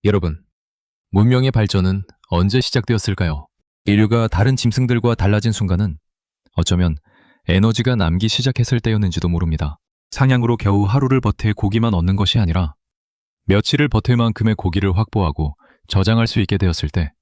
여러분, 문명의 발전은 언제 시작되었을까요? 인류가 다른 짐승들과 달라진 순간은 어쩌면 에너지가 남기 시작했을 때였는지도 모릅니다. 사냥으로 겨우 하루를 버텨 고기만 얻는 것이 아니라 며칠을 버틸 만큼의 고기를 확보하고 저장할 수 있게 되었을 때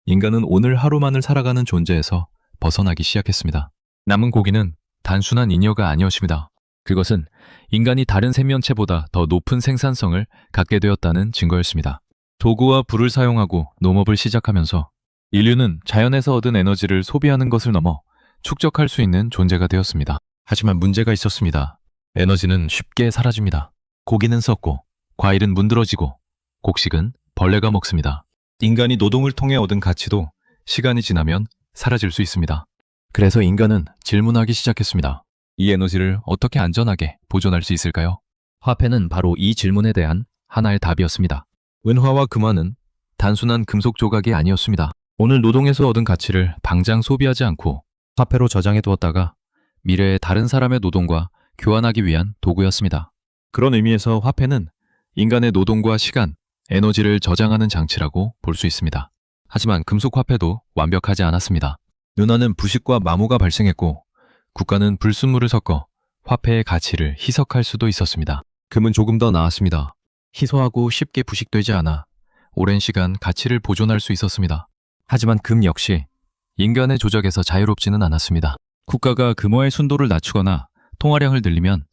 인간은 오늘 하루만을 살아가는 존재에서 벗어나기 시작했습니다. 남은 고기는 단순한 잉여가 아니었습니다. 그것은 인간이 다른 생명체보다 더 높은 생산성을 갖게 되었다는 증거였습니다. 도구와 불을 사용하고 농업을 시작하면서 인류는 자연에서 얻은 에너지를 소비하는 것을 넘어 축적할 수 있는 존재가 되었습니다. 하지만 문제가 있었습니다. 에너지는 쉽게 사라집니다. 고기는 썩고, 과일은 문드러지고, 곡식은 벌레가 먹습니다. 인간이 노동을 통해 얻은 가치도 시간이 지나면 사라질 수 있습니다. 그래서 인간은 질문하기 시작했습니다. 이 에너지를 어떻게 안전하게 보존할 수 있을까요? 화폐는 바로 이 질문에 대한 하나의 답이었습니다. 은화와 금화는 단순한 금속 조각이 아니었습니다. 오늘 노동에서 얻은 가치를 당장 소비하지 않고 화폐로 저장해 두었다가 미래의 다른 사람의 노동과 교환하기 위한 도구였습니다. 그런 의미에서 화폐는 인간의 노동과 시간, 에너지를 저장하는 장치라고 볼 수 있습니다. 하지만 금속 화폐도 완벽하지 않았습니다. 은화는 부식과 마모가 발생했고 국가는 불순물을 섞어 화폐의 가치를 희석할 수도 있었습니다. 금은 조금 더 나았습니다. 희소하고 쉽게 부식되지 않아 오랜 시간 가치를 보존할 수 있었습니다. 하지만 금 역시 인간의 조작에서 자유롭지는 않았습니다. 국가가 금화의 순도를 낮추거나 통화량을 늘리면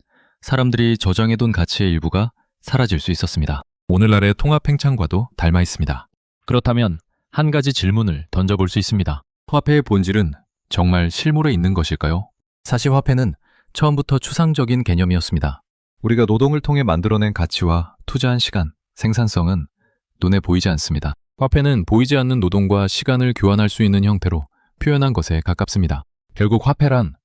사람들이 저장해둔 가치의 일부가 사라질 수 있었습니다. 오늘날의 통합 행창과도 닮아 있습니다. 그렇다면 한 가지 질문을 던져볼 수 있습니다. 화폐의 본질은 정말 실물에 있는 것일까요? 사실 화폐는 처음부터 추상적인 개념이었습니다. 우리가 노동을 통해 만들어낸 가치와 투자한 시간, 생산성은 눈에 보이지 않습니다. 화폐는 보이지 않는 노동과 시간을 교환할 수 있는 형태로 표현한 것에 가깝습니다. 결국 화폐란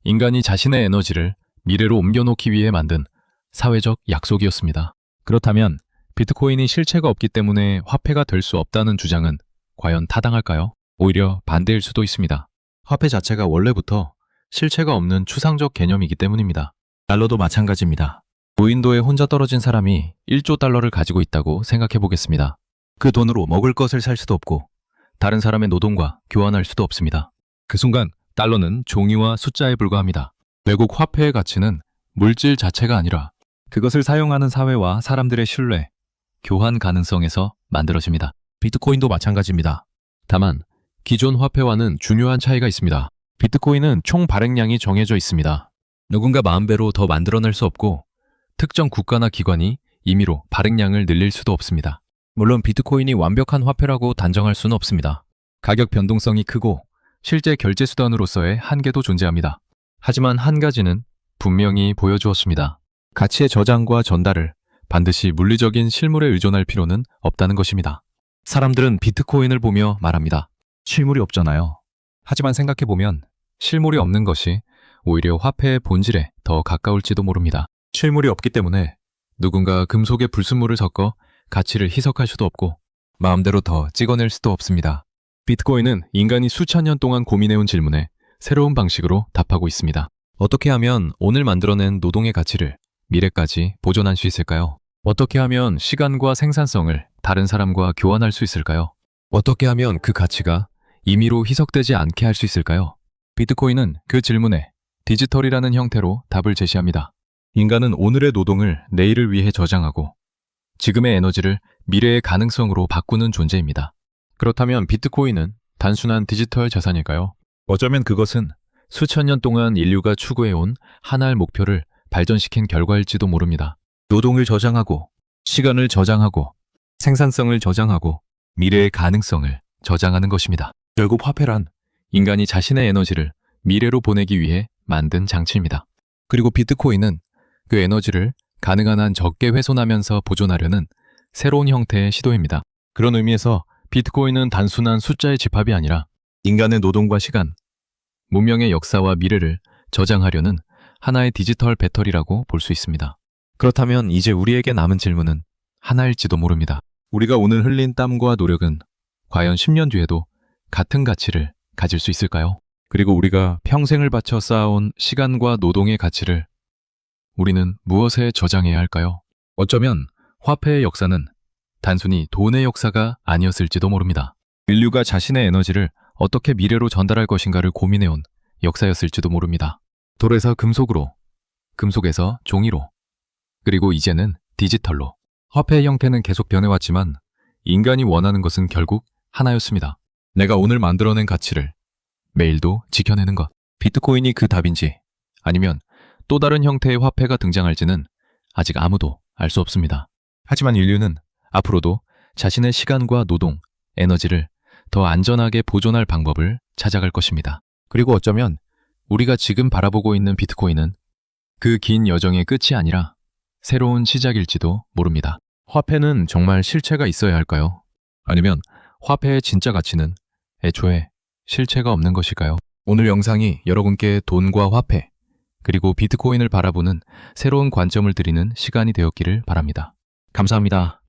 인간이 자신의 에너지를 미래로 옮겨놓기 위해 만든 사회적 약속이었습니다. 그렇다면 비트코인이 실체가 없기 때문에 화폐가 될 수 없다는 주장은 과연 타당할까요? 오히려 반대일 수도 있습니다. 화폐 자체가 원래부터 실체가 없는 추상적 개념이기 때문입니다. 달러도 마찬가지입니다. 무인도에 혼자 떨어진 사람이 1조 달러를 가지고 있다고 생각해 보겠습니다. 그 돈으로 먹을 것을 살 수도 없고 다른 사람의 노동과 교환할 수도 없습니다. 그 순간 달러는 종이와 숫자에 불과합니다. 결국 화폐의 가치는 물질 자체가 아니라 그것을 사용하는 사회와 사람들의 신뢰, 교환 가능성에서 만들어집니다. 비트코인도 마찬가지입니다. 다만 기존 화폐와는 중요한 차이가 있습니다. 비트코인은 총 발행량이 정해져 있습니다. 누군가 마음대로 더 만들어낼 수 없고 특정 국가나 기관이 임의로 발행량을 늘릴 수도 없습니다. 물론 비트코인이 완벽한 화폐라고 단정할 수는 없습니다. 가격 변동성이 크고 실제 결제 수단으로서의 한계도 존재합니다. 하지만 한 가지는 분명히 보여주었습니다. 가치의 저장과 전달을 반드시 물리적인 실물에 의존할 필요는 없다는 것입니다. 사람들은 비트코인을 보며 말합니다. 실물이 없잖아요. 하지만 생각해보면 실물이 없는 것이 오히려 화폐의 본질에 더 가까울지도 모릅니다. 실물이 없기 때문에 누군가 금속에 불순물을 섞어 가치를 희석할 수도 없고 마음대로 더 찍어낼 수도 없습니다. 비트코인은 인간이 수천 년 동안 고민해온 질문에 새로운 방식으로 답하고 있습니다. 어떻게 하면 오늘 만들어낸 노동의 가치를 미래까지 보존할 수 있을까요? 어떻게 하면 시간과 생산성을 다른 사람과 교환할 수 있을까요? 어떻게 하면 그 가치가 임의로 희석되지 않게 할 수 있을까요? 비트코인은 그 질문에 디지털이라는 형태로 답을 제시합니다. 인간은 오늘의 노동을 내일을 위해 저장하고 지금의 에너지를 미래의 가능성으로 바꾸는 존재입니다. 그렇다면 비트코인은 단순한 디지털 자산일까요? 어쩌면 그것은 수천 년 동안 인류가 추구해온 하나의 목표를 발전시킨 결과일지도 모릅니다. 노동을 저장하고, 시간을 저장하고, 생산성을 저장하고, 미래의 가능성을 저장하는 것입니다. 결국 화폐란 인간이 자신의 에너지를 미래로 보내기 위해 만든 장치입니다. 그리고 비트코인은 그 에너지를 가능한 한 적게 훼손하면서 보존하려는 새로운 형태의 시도입니다. 그런 의미에서 비트코인은 단순한 숫자의 집합이 아니라 인간의 노동과 시간, 문명의 역사와 미래를 저장하려는 하나의 디지털 배터리라고 볼 수 있습니다. 그렇다면 이제 우리에게 남은 질문은 하나일지도 모릅니다. 우리가 오늘 흘린 땀과 노력은 과연 10년 뒤에도 같은 가치를 가질 수 있을까요? 그리고 우리가 평생을 바쳐 쌓아온 시간과 노동의 가치를 우리는 무엇에 저장해야 할까요? 어쩌면 화폐의 역사는 단순히 돈의 역사가 아니었을지도 모릅니다. 인류가 자신의 에너지를 어떻게 미래로 전달할 것인가를 고민해온 역사였을지도 모릅니다. 돌에서 금속으로, 금속에서 종이로, 그리고 이제는 디지털로. 화폐의 형태는 계속 변해왔지만 인간이 원하는 것은 결국 하나였습니다. 내가 오늘 만들어낸 가치를 매일도 지켜내는 것. 비트코인이 그 답인지 아니면 또 다른 형태의 화폐가 등장할지는 아직 아무도 알 수 없습니다. 하지만 인류는 앞으로도 자신의 시간과 노동, 에너지를 더 안전하게 보존할 방법을 찾아갈 것입니다. 그리고 어쩌면 우리가 지금 바라보고 있는 비트코인은 그 긴 여정의 끝이 아니라 새로운 시작일지도 모릅니다. 화폐는 정말 실체가 있어야 할까요? 아니면 화폐의 진짜 가치는 애초에 실체가 없는 것일까요? 오늘 영상이 여러분께 돈과 화폐, 그리고 비트코인을 바라보는 새로운 관점을 드리는 시간이 되었기를 바랍니다. 감사합니다.